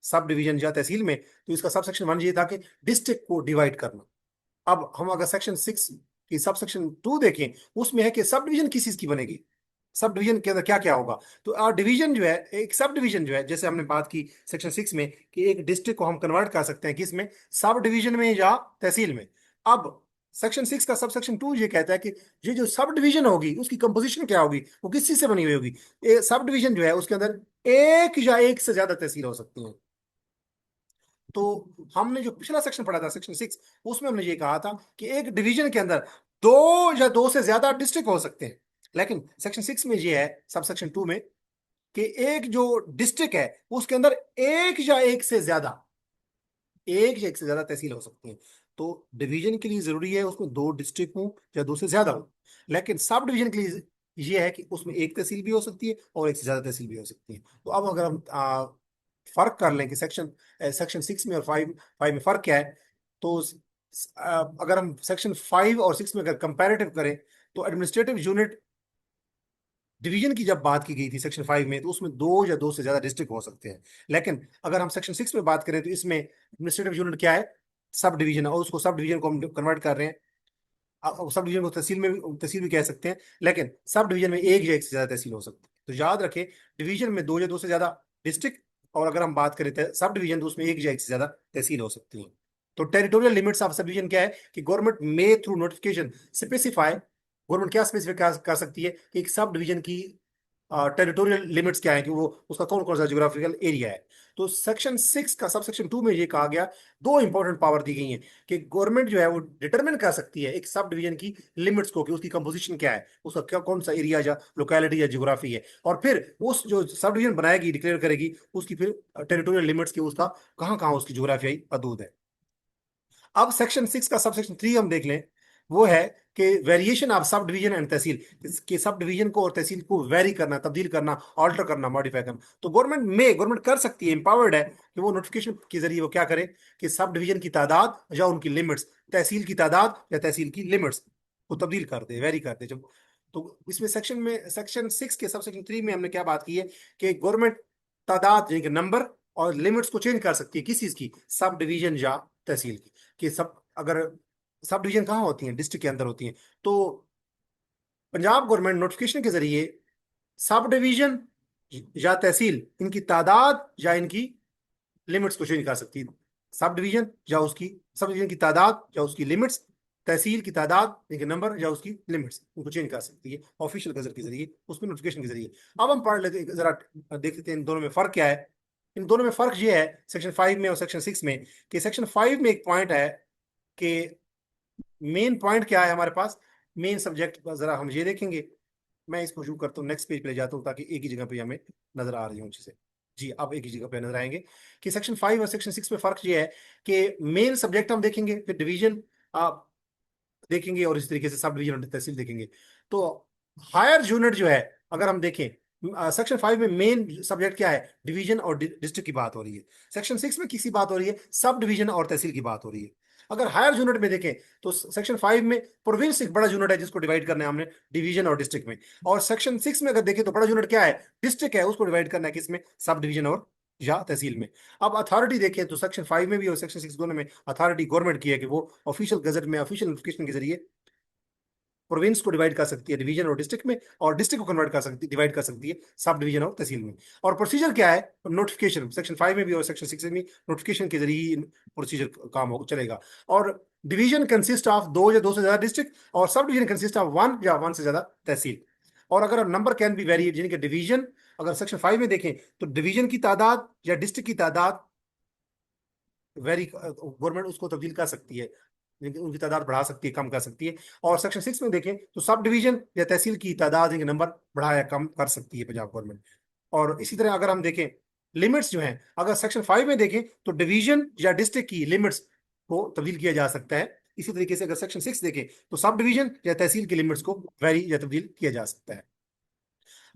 सब डिवीजन या तहसील में। तो इसका सब सेक्शन 1 ये था कि डिस्ट्रिक्ट को डिवाइड करना। अब हम अगर सेक्शन 6 की सब सेक्शन 2 देखें, उसमें है कि सब डिवीजन किस चीज की बनेगी, सब डिवीजन के अंदर क्या क्या होगा। तो डिवीजन जो है, एक सब डिवीजन जो है, जैसे हमने बात की सेक्शन 6 में कि एक डिस्ट्रिक्ट को हम कन्वर्ट कर सकते हैं किस में? सब डिवीजन में या तहसील में। अब सेक्शन 6 का सब सेक्शन 2 ये कहता है कि ये जो सब डिवीजन होगी उसकी कंपोजिशन क्या होगी, वो किस चीज से बनी हुई होगी। सब डिवीजन जो है उसके अंदर एक या एक से ज्यादा तहसील हो सकती हैं। तो हमने जो पिछला सेक्शन पढ़ा था, सेक्शन 6, उसमें हमने ये कहा था कि एक डिवीजन के अंदर 2 या 2 से ज्यादा डिस्ट्रिक्ट हो सकते हैं। लेकिन सेक्शन 6 में ये है, सब सेक्शन 2 में, कि एक जो डिस्ट्रिक्ट है उसके अंदर एक या एक से ज्यादा, एक या एक से ज्यादा तहसील हो सकती है। तो डिवीजन के लिए जरूरी है उसमें दो डिस्ट्रिक्ट हो या दो से ज्यादा हो, लेकिन सब डिवीजन के लिए ये है कि उसमें एक तहसील भी हो सकती है और एक से ज्यादा तहसील भी हो सकती है। तो अब अगर हम फर्क कर लें कि सेक्शन सेक्शन 6 में और फाइव फाइव में फर्क क्या है, तो अगर हम सेक्शन 5 और 6 में अगर कंपैरेटिव करें, तो एडमिनिस्ट्रेटिव यूनिट डिवीजन की जब बात की गई थी सेक्शन 5 में, तो उसमें दो या दो से ज्यादा डिस्ट्रिक्ट हो सकते हैं। लेकिन अगर हम सेक्शन 6 में बात करें, तो इसमें एडमिनिस्ट्रेटिव यूनिट क्या है, सब डिवीजन है, और उसको सब डिवीजन को हम कन्वर्ट कर रहे हैं। सब डिवीजन को तहसील भी कह सकते हैं, लेकिन सब डिवीजन में एक या एक से ज्यादा तहसील हो सकती है। तो याद रखें, डिवीजन में दो या दो से ज्यादा डिस्ट्रिक्ट, और अगर हम बात करें सब डिवीजन, तो उसमें एक या एक से ज्यादा तहसील हो सकती है। तो territorial limits of sub division क्या है कि government may through notification specify, government क्या स्पेसिफाई कर सकती है कि एक सब डिवीजन की टेरिटोरियल लिमिट्स क्या है, कि वो उसका कौन कौन सा ज्योग्राफिकल एरिया है। तो सेक्शन 6 का सब सेक्शन 2 में ये कहा गया, दो इंपॉर्टेंट पावर दी गई हैं कि गवर्नमेंट जो है वो डिटरमिन कर सकती है एक सब डिवीजन की लिमिट्स को, कि उसकी कंपोजिशन क्या है, उसका क्या कौन सा एरिया या लोकेलिटी या ज्योग्राफी है, और फिर उस जो सब डिवीजन बनाएगी, डिक्लेयर करेगी उसकी फिर टेरिटोरियल लिमिट्स की, उसका कहाँ कहाँ उसकी ज्योग्राफियाई हदूद है। अब सेक्शन 6 का सब सेक्शन 3 हम देख लें, वो है कि variation of sub division and tehsil, कि सब डिवीजन को और तहसील को वेरी करना, तब्दील करना, ऑल्टर करना, मॉडिफाई करना। तो गवर्नमेंट कर सकती है, एम्पावर्ड है कि वो नोटिफिकेशन के जरिए वो क्या करे कि सब डिवीजन की तादाद या उनकी लिमिट्स, तहसील की तादाद या तहसील की लिमिट्स को तब्दील कर दे, वेरी कर दे जब। तो इसमें सेक्शन 6 के सब सेक्शन 3 में हमने क्या बात की है कि गवर्नमेंट तादाद यानी कि नंबर और लिमिट्स को चेंज कर सकती है, किस चीज की, सब डिवीजन या तहसील की। कि सब अगर सब डिवीजन कहाँ होती हैं, डिस्ट्रिक्ट के अंदर होती हैं, तो पंजाब गवर्नमेंट नोटिफिकेशन के जरिए सब डिवीजन या तहसील, इनकी तादाद या इनकी लिमिट्स को चेंज कर सकती है। सब डिवीजन या उसकी, सब डिवीजन की तादाद या उसकी लिमिट्स, तहसील की तादाद इनके नंबर या उसकी लिमिट्स, उनको चेंज कर सकती है ऑफिशियल गजट के जरिए, उसमें नोटिफिकेशन के जरिए। अब हम पढ़ लेते जरा, देख लेते हैं इन दोनों में फर्क क्या है। इन दोनों में फर्क ये है सेक्शन 5 में और सेक्शन 6 में, कि सेक्शन 5 में एक पॉइंट है कि मेन पॉइंट क्या है हमारे पास, मेन सब्जेक्ट जरा हम ये देखेंगे। मैं इसको शुरू करता हूँ, नेक्स्ट पेज पे ले जाता हूँ, ताकि एक ही जगह पे हमें नजर आ रही हूँ चीजें। जी, अब एक ही जगह पे नजर आएंगे कि सेक्शन 5 और सेक्शन 6 में फर्क ये है कि मेन सब्जेक्ट हम देखेंगे, फिर डिवीजन आप देखेंगे, और इस तरीके से सब डिवीजन और तहसील देखेंगे। तो हायर यूनिट जो है, अगर हम देखें, सेक्शन 5 में मेन सब्जेक्ट क्या है, डिवीजन और डिस्ट्रिक्ट की बात हो रही है। सेक्शन 6 में किसी बात हो रही है, सब डिवीजन और तहसील की बात हो रही है। अगर हायर यूनिट में देखें, तो सेक्शन 5 में प्रोविंस एक बड़ा यूनिट है जिसको डिवाइड करना है हमने डिवीजन और डिस्ट्रिक्ट में। और सेक्शन 6 में अगर देखें, तो बड़ा यूनिट क्या है, डिस्ट्रिक्ट है, उसको डिवाइड करना है किसमें, सब डिवीजन और या तहसील में। अब अथॉरिटी देखें, तो सेक्शन 5 में भी और सेक्शन 6 दोनों में अथॉरिटी गवर्नमेंट की है कि वो ऑफिशियल गजट में ऑफिशियल नोटिफिकेशन के जरिए प्रोविंस को डिवाइड कर सकती है डिवीजन और डिस्ट्रिक्ट में, और डिस्ट्रिक्ट को कन्वर्ट कर सकती डिवाइड कर सकती है सब डिवीजन और तहसील में। और प्रोसीजर क्या है, नोटिफिकेशन सेक्शन 5 में भी और सेक्शन 6 में भी नोटिफिकेशन के जरिए ही प्रोसीजर काम हो चलेगा। और डिवीजन कंसिस्ट ऑफ दो या दो से ज्यादा डिस्ट्रिक्ट, और sub division consist of one या वन से ज्यादा तहसील। और अगर नंबर कैन बी वेरी, यानी कि डिवीजन, अगर सेक्शन 5 में देखें, तो डिवीजन की तादाद या डिस्ट्रिक्ट की तादाद वेरी, गवर्नमेंट उसको तब्दील कर सकती है, लेकिन उनकी तादाद बढ़ा सकती है, कम कर सकती है। और सेक्शन 6 में देखें, तो सब डिवीजन या तहसील की तादाद के नंबर बढ़ा या कम कर सकती है पंजाब गवर्नमेंट। और इसी तरह अगर हम देखें लिमिट्स जो हैं, अगर सेक्शन 5 में देखें, तो डिवीजन या डिस्ट्रिक्ट की लिमिट्स को तब्दील किया जा सकता है। इसी तरीके से अगर सेक्शन 6 देखें, तो सब डिवीजन या तहसील की लिमिट्स को वेरी या तब्दील किया जा सकता है।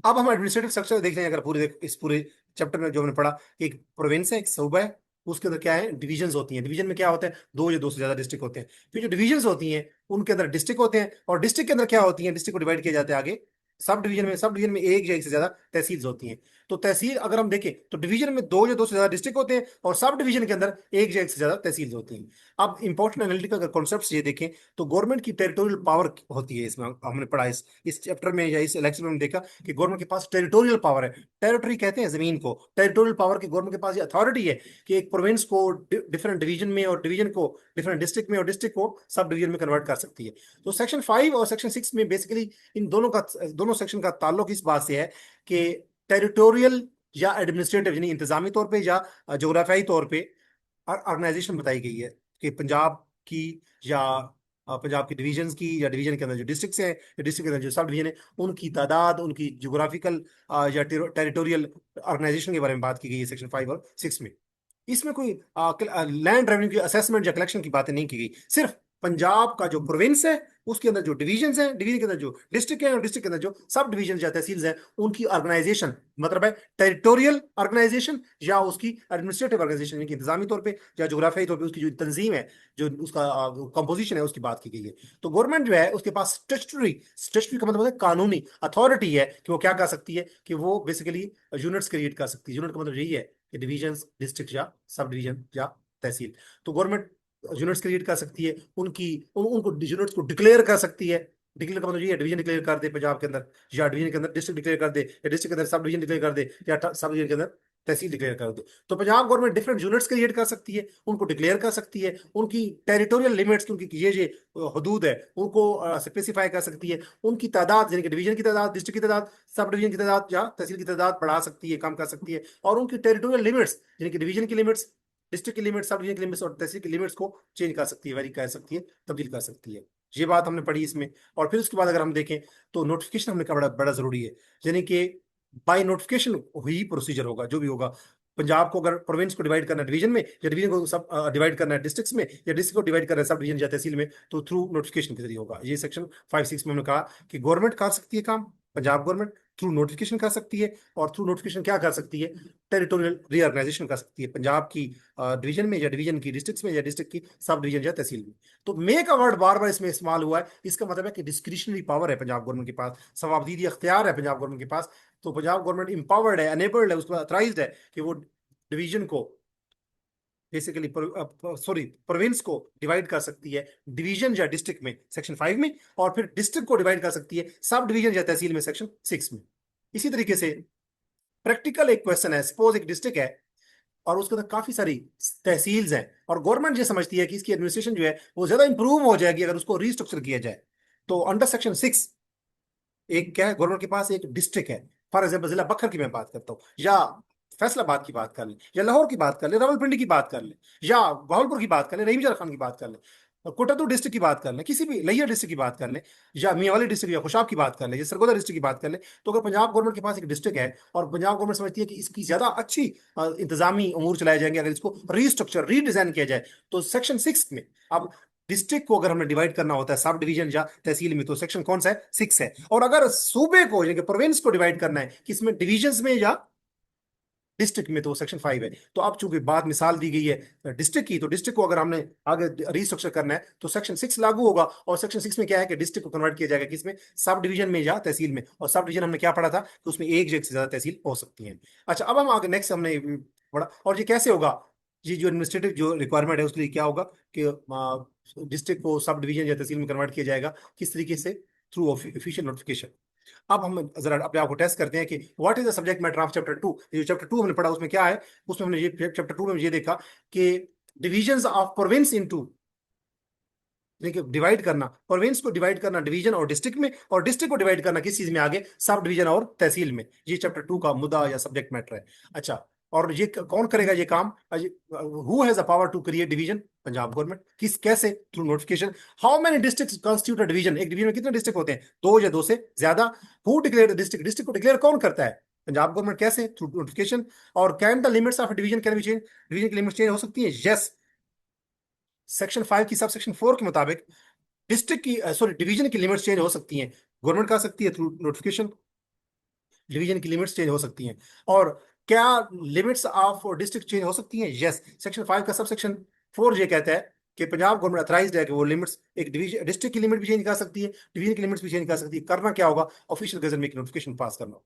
अब हम एडमिनिस्ट्रेटिव स्ट्रक्चर देख लें, अगर इस पूरे चैप्टर में जो हमने पढ़ा कि एक प्रोविंस है, एक सूबा है, उसके अंदर क्या है, डिवीजन होती हैं। डिवीजन में क्या होता है, दो या दो से ज्यादा डिस्ट्रिक्ट होते हैं। फिर जो डिवीजन होती हैं, उनके अंदर डिस्ट्रिक्ट होते हैं, और डिस्ट्रिक्ट के अंदर क्या होती है, डिस्ट्रिक्ट को डिवाइड किया जाता है आगे सब डिवीजन में एक या एक से ज्यादा तहसील होती हैं। तो तहसील अगर हम देखें, तो डिवीजन में दो या दो से ज्यादा डिस्ट्रिक्ट होते हैं, और सब डिवीजन के अंदर एक या एक से ज्यादा तहसील होती हैं। अब इंपॉर्टेंट एनालिटिकल अगर कॉन्सेप्ट ये देखें, तो गवर्नमेंट की टेरिटोरियल पावर होती है, इसमें हमने पढ़ा इस चैप्टर में या इस लेक्चर में हमने देखा कि गवर्नमेंट के पास टेरिटोरियल पावर है। टेरिटरी कहते हैं जमीन को, टेरिटोरियल पावर की गवर्नमेंट के पास ये अथॉरिटी है कि एक प्रोविंस को डिफरेंट डिवीजन में, और डिवीजन को डिफरेंट डिस्ट्रिक्ट में, और डिस्ट्रिक्ट को सब डिवीजन में कन्वर्ट कर सकती है। तो सेक्शन 5 और सेक्शन 6 में बेसिकली इन दोनों सेक्शन का ताल्लुक इस बात से है कि टेरिटोरियल या एडमिनिस्ट्रेटिव, यानी इंतजामी तौर पे या जोग्राफियाई तौर पे ऑर्गेनाइजेशन बताई गई है कि पंजाब की या पंजाब की डिवीजन की, या डिवीजन के अंदर जो डिस्ट्रिक्ट है, या डिस्ट्रिक्ट के अंदर जो सब डिवीजन है, उनकी तादाद, उनकी जोग्राफिकल या टेरिटोरियल ऑर्गेनाइजेशन के बारे में बात की गई है सेक्शन 5 और 6 में। इसमें कोई लैंड रेवेन्यू की असेसमेंट या कलेक्शन की बातें नहीं की गई। सिर्फ पंजाब का जो प्रोविंस है, उसके अंदर जो डिवीजन है, डिवीजन के अंदर जो डिस्ट्रिक्ट है, और डिस्ट्रिक्ट के अंदर जो सब डिवीजन या तहसील है, उनकी ऑर्गेनाइजेशन, मतलब है टेरिटोरियल ऑर्गेनाइजेशन या उसकी एडमिनिस्ट्रेटिव ऑर्गेनाइजेशन, की इंतजामी तौर पे या जोग्राफियाई तौर पे उसकी जो तंजीम है, जो उसका कंपोजिशन है, उसकी बात की गई है। तो गवर्नमेंट जो है उसके पास स्टेचुटरी, स्टेचुटरी का मतलब है कानूनी अथॉरिटी है कि वो क्या कर सकती है, कि वो बेसिकली यूनिट्स क्रिएट कर सकती है। यूनिट का मतलब यही है कि डिवीजन, डिस्ट्रिक्ट या सब डिवीजन या तहसील। तो गवर्नमेंट यूनिट्स क्रिएट कर सकती है, उनको यूनिट्स को डिक्लेयर कर सकती है। डिक्लेयर का मतलब ये है, डिवीजन डिक्लेयर कर दे पंजाब के अंदर, या डिवीजन के अंदर डिस्ट्रिक्ट डिक्लेयर कर दे, या डिस्ट्रिक्ट के अंदर सब डिवीजन डिक्लेयर कर दे, या सब डिवीजन के अंदर तहसील डिक्लेयर कर दे। तो Punjab government different units create कर सकती है, उनको डिक्लेयर कर सकती है, उनकी टेरिटोरियल लिमिट्स, उनकी ये हदूद है, उनको स्पेसिफाई कर सकती है। उनकी तादाद, यानी कि डिवीजन की तादाद, डिस्ट्रिक्ट की तादाद, सब डिवीजन की तादाद या तहसील की तादाद बढ़ा सकती है, कम कर सकती है। और उनकी टेरिटोरियल लिमिट्स, यानी कि डिवीजन की लिमिट्स, डिस्ट्रिक्ट की लिमिट्स, सब डिवीजन की लिमिट्स और तहसील की लिमिट्स को चेंज कर सकती है, वेरी कर सकती है, तब्दील कर सकती है। ये बात हमने पढ़ी इसमें। और फिर उसके बाद अगर हम देखें तो नोटिफिकेशन हमने कहा बड़ा बड़ा जरूरी है, यानी कि बाय नोटिफिकेशन ही प्रोसीजर होगा जो भी होगा। पंजाब को अगर प्रोविंस को डिवाइड करना है डिवीजन में, या डिवीजन को सब डिवाइड करना है डिस्ट्रिक्ट्स में, या डिस्ट्रिक्ट को डिवाइड करना है सब डिवीजन या तहसील में, तो थ्रू नोटिफिकेशन के जरिए होगा। ये सेक्शन 5-6 में हमने कहा कि गवर्नमेंट कर सकती है काम, पंजाब गवर्नमेंट थ्रू नोटिफिकेशन कर सकती है। और थ्रू नोटिफिकेशन क्या कर सकती है, टेरिटोरियल रीऑर्गेनाइजेशन कर सकती है, पंजाब की डिवीजन में, या डिवीजन की डिस्ट्रिक्ट में, या डिस्ट्रिक्ट की सब डिवीजन या तहसील में। तो मे का वर्ड बार बार इसमें इस्तेमाल हुआ है, इसका मतलब है कि डिस्क्रिशनरी पावर है पंजाब गवर्नमेंट के पास, सवाबदीदी अख्तियार है पंजाब गवर्नमेंट के पास। तो पंजाब गवर्नमेंट इंपावर्ड है, अनेबल्ड है, उसको अथराइज्ड है कि वो डिवीजन को बेसिकली, सॉरी, प्रोविंस को डिवाइड कर सकती है डिवीजन या डिस्ट्रिक्ट में सेक्शन 5 में, और फिर डिस्ट्रिक्ट को डिवाइड कर सकती है सब डिवीजन या तहसील में सेक्शन 6 में। इसी तरीके से प्रैक्टिकल एक क्वेश्चन है, सपोज एक डिस्ट्रिक्ट है और उसके अंदर काफी सारी तहसील्स हैं, और गवर्नमेंट ये समझती है कि इसकी एडमिनिस्ट्रेशन जो है वो ज्यादा इंप्रूव हो जाएगी अगर उसको रीस्ट्रक्चर किया जाए। तो अंडर सेक्शन 6 एक क्या है, गवर्नमेंट के पास एक डिस्ट्रिक्ट है, फॉर एग्जाम्पल जिला बखर की मैं बात करता हूँ, या फैसलाबाद की बात कर ले, या लाहौर की बात कर ले, रावलपिंडी की बात कर ले, या बहावलपुर की बात कर ले, रहीमजर खान की बात कर ले, कोटद्दू डिस्ट्रिक्ट की बात कर ले, किसी भी लिया डिस्ट्रिक्ट की बात कर ले, या मियावाली डिस्ट्रिक्ट या खुशाब की बात कर ले, या सरगोदा डिस्ट्रिक्ट की बात कर ले। तो अगर पंजाब गवर्नमेंट के पास एक डिस्ट्रिक्ट है और पंजाब गवर्नमेंट समझती है कि इसकी ज्यादा अच्छी इंतजामी अमूर चलाए जाएंगे अगर इसको रीस्ट्रक्चर रीडिजाइन किया जाए, तो सेक्शन 6 में, अब डिस्ट्रिक्ट को अगर हमें डिवाइड करना होता है सब डिवीजन या तहसील में, तो सेक्शन कौन सा है, 6 है। और अगर सूबे को, यानी कि प्रोविंस को डिवाइड करना है किसमें, डिवीजन में या डिस्ट्रिक्ट में, तो सेक्शन 5 है। तो अब चूंकि बात मिसाल दी गई है डिस्ट्रिक्ट की, तो डिस्ट्रिक्ट को अगर हमने आगे रीस्ट्रक्चर करना है तो सेक्शन 6 लागू होगा। और सेक्शन 6 में क्या है कि डिस्ट्रिक्ट को कन्वर्ट किया जाएगा किसमें, सब डिवीजन में या तहसील में। और सब डिवीजन हमने क्या पढ़ा था कि उसमें एक से ज्यादा तहसील हो सकती है। अच्छा, अब हम आगे नेक्स्ट हमने पढ़ा, और ये कैसे होगा, ये जो एडमिनिस्ट्रेटिव जो रिक्वायरमेंट है उसके लिए क्या होगा कि डिस्ट्रिक्ट को सब डिवीजन या तहसील में कन्वर्ट किया जाएगा, किस तरीके से, थ्रू ऑफिशियल नोटिफिकेशन। अब हम जरा अपने आप को टेस्ट करते हैं कि what is the subject matter of chapter 2। जो चैप्टर 2 हमने पढ़ा उसमें क्या है, उसमें हमने ये चैप्टर 2 में ये देखा कि डिविजन्स ऑफ प्रोविंस इनटू, देखिए डिवाइड करना, प्रोविंस को डिवाइड करना डिवीजन और डिस्ट्रिक्ट में, और डिस्ट्रिक्ट को डिवाइड करना किस चीज में, आगे सब डिवीजन और तहसील में। ये चैप्टर 2 का मुद्दा या सब्जेक्ट मैटर है। अच्छा, और ये कौन करेगा ये काम, who has the power to create division, Punjab government. किस कैसे, through notification. How many districts constitute a division, एक डिवीजन में कितने डिस्ट्रिक्ट होते हैं, दो या दो से ज्यादा। हु डिक्लेयर डिस्ट्रिक्ट, डिस्ट्रिक्ट को डिक्लेयर कौन करता है, पंजाब गवर्नमेंट। कैसे, थ्रू नोटिफिकेशन। और can the limits of division can be change, division की लिमिट्स चेंज हो सकती है, यस। सेक्शन 5 की सब सेक्शन 4 के मुताबिक डिस्ट्रिक्ट की, सॉरी, डिवीजन की लिमिट्स चेंज हो सकती हैं, गवर्नमेंट कर सकती है थ्रू नोटिफिकेशन, डिवीजन की लिमिट्स चेंज हो सकती हैं। और क्या लिमिट्स ऑफ डिस्ट्रिक्ट चेंज हो सकती हैं, यस। सेक्शन 5 का सब सेक्शन 4 ये कहता है कि पंजाब गवर्नमेंट अथराइज्ड है कि वो लिमिट्स, एक डिवीजन डिस्ट्रिक्ट की लिमिट भी चेंज कर सकती है, डिवीजन की लिमिट्स भी चेंज कर सकती है। करना क्या होगा, ऑफिशियल गजट में एक नोटिफिकेशन पास करना।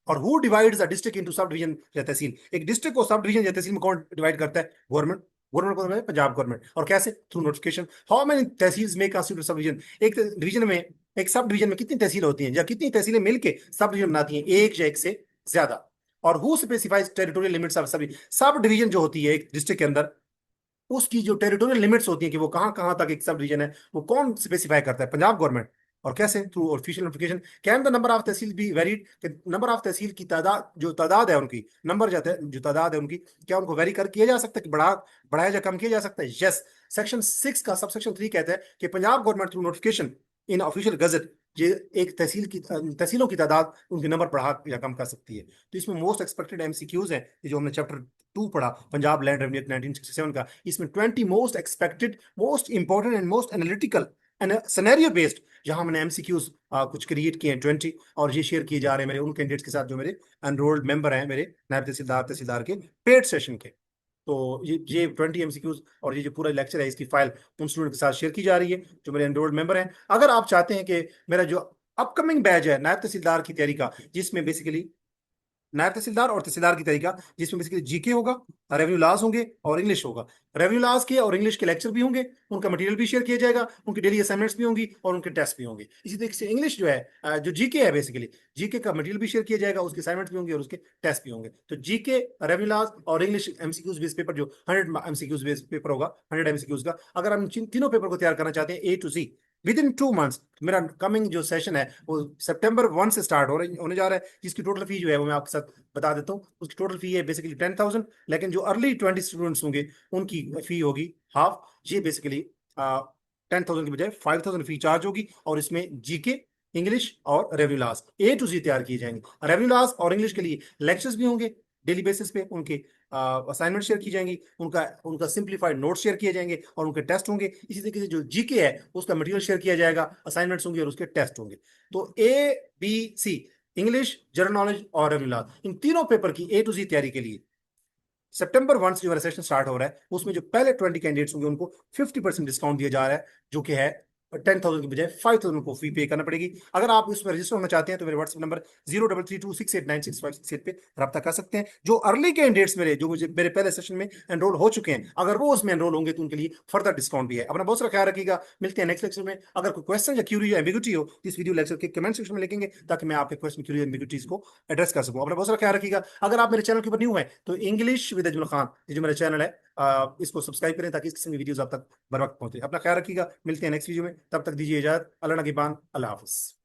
और who divides the district into sub division या तहसील, एक डिस्ट्रिक्ट को सब डिवीजन या तहसील में कौन डिवाइड करता है, गवर्नमेंट। गवर्नमेंट को है पंजाब गवर्नमेंट। और कैसे, through notification. How many tehsils में कॉन्स्टिट्यूट सब डिवीजन, एक डिवीजन में, एक सब डिवीजन में कितनी तहसील होती हैं, या कितनी तहसीलें मिलके सब डिवीजन बनाती हैं, एक या एक से ज्यादा। और who specifies territorial limits of सभी, सब डिवीजन जो होती है एक डिस्ट्रिक्ट के अंदर, उसकी जो टेरिटोरियल लिमिट्स होती हैं कि वो कहाँ कहाँ तक एक सब डिवीजन है, वो कौन स्पेसिफाई करता है, पंजाब गवर्नमेंट। और कैसे, through official notification. Can the number of tehsil be varied, number of tehsil की तादाद, जो तादाद है उनकी, नंबर जाते हैं जो तादाद है उनकी, क्या उनको वेरी कर किया जा सकता है कि बढ़ाया जा कम किया जा सकता है, यस। सेक्शन 6 का सबसेक्शन 3 कहता है कि पंजाब गवर्नमेंट थ्रू नोटिफिकेशन इन ऑफिशियल गजट ये एक तहसीलों की तादाद उनके नंबर बढ़ा या कम कर सकती है। तो इसमें मोस्ट एक्सपेक्टेड एमसीक्यूज हैं, ये जो हमने चैप्टर 2 पढ़ा पंजाब लैंड रेवेन्यू एक्ट 1967 का, इसमें 20 most expected, most important and most analytical and scenario based, जहां मैंने एमसीक्यूज कुछ क्रिएट किए हैं 20, और ये शेयर किए जा रहे हैं मेरे उन कैंडिडेट्स के साथ जो मेरे एनरोल्ड मेंबर हैं, मेरे नायब तहसीलदार तहसीलदार के पेड सेशन के। तो ये 20 एमसीक्यूज और ये जो पूरा लेक्चर है इसकी फाइल उन स्टूडेंट के साथ शेयर की जा रही है जो मेरे एनरोल्ड मेंबर हैं। अगर आप चाहते हैं कि मेरा जो अपकमिंग बैच है नायब तहसीलदार की तैयारी का, जिसमें बेसिकली नायब तहसीलदार और तहसीलदार की तरीका, जिसमें बेसिकली जीके होगा, रेवेन्यू लॉज होंगे और इंग्लिश होगा। रेवेन्यू लॉज के और इंग्लिश के लेक्चर भी होंगे, उनका मटेरियल भी शेयर किया जाएगा, उनकी डेली असाइनमेंट्स भी होंगी और उनके टेस्ट भी होंगे। इसी तरीके से इंग्लिश जो है जो जीके है, बेसिकली जीके का मटेरियल भी शेयर किया जाएगा, उसके असाइनमेंट्स भी होंगे और उसके टेस्ट भी होंगे। तो जीके, रेवेन्यू लॉज और इंग्लिश एमसीक्यूज बेस्ड पेपर, जो 100 एमसीक्यूज बेस्ड पेपर होगा, 100 एमसीक्यूज का, अगर हम तीनों पेपर को तैयार करना चाहते हैं A to C within 2 months, मेरा कमिंग जो सेशन है वो सितंबर 1 से स्टार्ट होने जा रहा है, जिसकी टोटल फी जो है वो मैं आपके साथ बता देता हूँ। उसकी टोटल फी है बेसिकली 10,000, लेकिन जो अर्ली 20 स्टूडेंट्स होंगे उनकी फी होगी हाफ। ये बेसिकली 10,000 की बजाय 5,000 फी चार्ज होगी, और इसमें जीके, इंग्लिश और रेवेन्यू लॉस ए टू जी तैयार किए जाएंगे। रेवेन्यू लॉस और इंग्लिश के लिए लेक्चर्स भी होंगे डेली बेसिस पे, उनके असाइनमेंट शेयर की जाएंगी, उनका उनका सिंप्लीफाइड नोट शेयर किए जाएंगे और उनके टेस्ट होंगे। इसी तरीके से जो जीके है उसका मटेरियल शेयर किया जाएगा, असाइनमेंट्स होंगे और उसके टेस्ट होंगे। तो ABC, इंग्लिश, जनरल नॉलेज और रेवेन्यू लॉस, इन तीनों पेपर की ए टू जी तैयारी के लिए सितंबर 1 से जो मेरा सेशन स्टार्ट हो रहा है उसमें जो पहले 20 कैंडिडेट्स होंगे उनको 50% डिस्काउंट दिया जा रहा है, जो कि है 10,000 की बजाय 5,000 को फी पे करना पड़ेगी। अगर आप इसमें रजिस्टर होना चाहते हैं तो मेरे व्हाट्सएप नंबर 0332689656 पे रब्ता कर सकते हैं। जो अर्ली कैंडिडेट्स मेरे, जो मुझे मेरे पहले सेशन में एनरोल हो चुके हैं, अगर वो उसमें एनरोल होंगे तो उनके लिए फर्दर डिस्काउंट भी है। अपना बहुत सारा ख्याल रखिएगा, मिलते हैं नेक्स्ट लेक्चर में। अगर कोई क्वेश्चन या क्यूरी या एम्बिग्यूटी हो तो इस वीडियो लेक्चर के कमेंट सेक्शन में लिखेंगे, ताकि मैं आपके क्वेश्चन, क्यूरी, एम्बिग्यूटीज को एड्रेस कर सकूं। अपना बहुत सारा ख्याल रखिएगा। अगर आप मेरे चैनल के ऊपर न्यू है तो इंग्लिश विद अजमल खान, ये जो मेरा चैनल है, इसको सब्सक्राइब करें ताकि इस किस्म की वीडियोस आप तक बर वक्त पहुंचे। अपना ख्याल रखिएगा, मिलते हैं नेक्स्ट वीडियो में, तब तक दीजिए इजाजत। अल्लाह नगहबान, अल्लाह हाफिज।